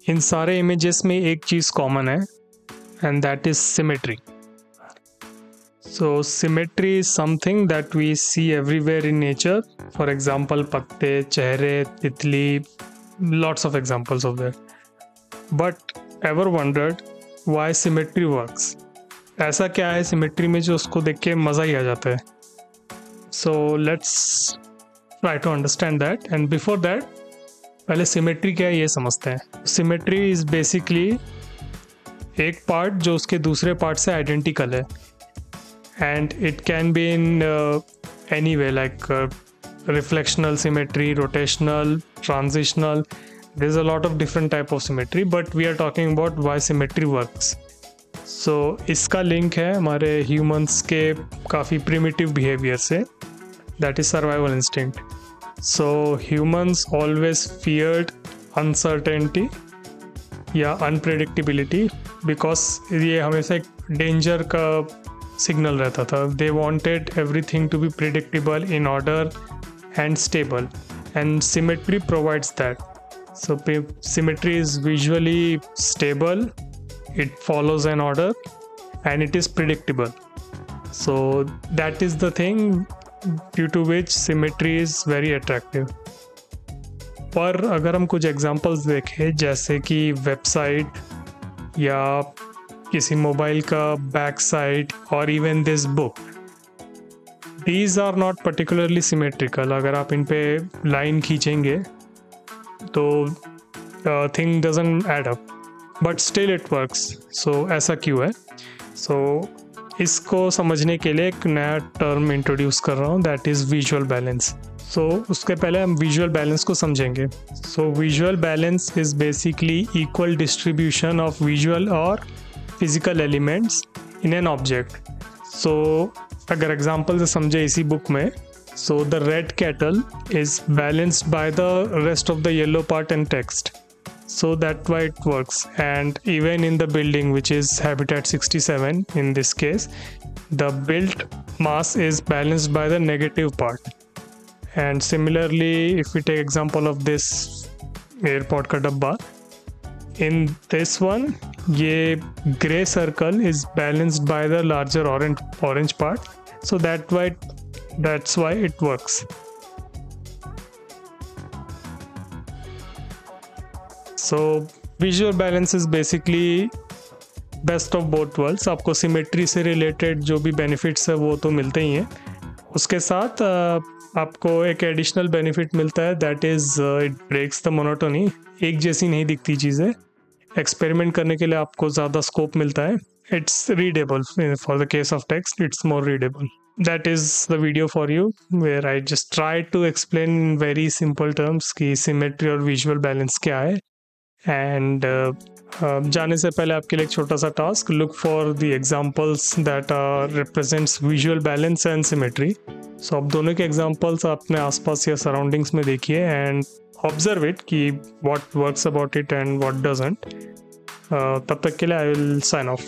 इन सारे इमेजेस में एक चीज़ कॉमन है and that is symmetry. So symmetry is something that we see everywhere in nature. For example, पत्ते, चेहरे, तितली, lots of examples of that. But ever wondered why symmetry works? ऐसा क्या है symmetry में जो उसको देख के मज़ा ही आ जाता है? So let's try to understand that. And before that, पहले symmetry क्या है ये समझते हैं. Symmetry is basically एक पार्ट जो उसके दूसरे पार्ट से आइडेंटिकल है and it can be in any way like reflectional symmetry, rotational, transitional. There is a lot of different type of symmetry but we are talking about why symmetry works. So इसका link है हमारे humans के काफ़ी primitive behaviour से, that is survival instinct. So humans always feared uncertainty या unpredictability because ये हमेशा एक डेंजर का सिग्नल रहता था. They wanted everything to be predictable, in order and stable, and symmetry provides that. So symmetry is visually stable, it follows an order and it is predictable. So that is the thing due to which symmetry is very attractive. पर अगर हम कुछ examples देखें जैसे कि website या किसी mobile का बैक साइड और even this book, these are not particularly symmetrical. अगर आप इन पे लाइन खींचेंगे तो thing doesn't add up but still it works. So ऐसा क्यों है? सो इसको समझने के लिए एक नया टर्म इंट्रोड्यूस कर रहा हूँ, that is visual balance. So उसके पहले हम विजुअल बैलेंस को समझेंगे. So visual balance is basically equal distribution of visual और physical elements in an object. So अगर एग्जांपल से समझे इसी बुक में, so the red cattle is balanced by the rest of the yellow part and text. So that's why it works. And even in the building, which is Habitat 67 in this case, the built mass is balanced by the negative part. And similarly, if we take example of this airport ka dabba, in this one, ye gray circle is balanced by the larger orange part. So that's why it works. So visual balance is basically best of both worlds. आपको symmetry से related जो भी benefits है वो तो मिलते ही हैं, उसके साथ आपको एक एडिशनल बेनिफिट मिलता है, that is it breaks the monotony. एक जैसी नहीं दिखती चीज़ें, एक्सपेरिमेंट करने के लिए आपको ज़्यादा स्कोप मिलता है. It's readable for the case of text, it's more readable. That is the video for you where I just tried to explain in very simple terms कि सिमेट्री और विजुअल बैलेंस क्या है. एंड जाने से पहले आपके लिए एक छोटा सा task, look for the examples that represents visual balance and symmetry. So आप दोनों के एग्जांपल्स अपने आसपास या सराउंडिंग्स में देखिए एंड ऑब्जर्व इट कि what works about it and what doesn't. तब तक के लिए आई विल साइन ऑफ.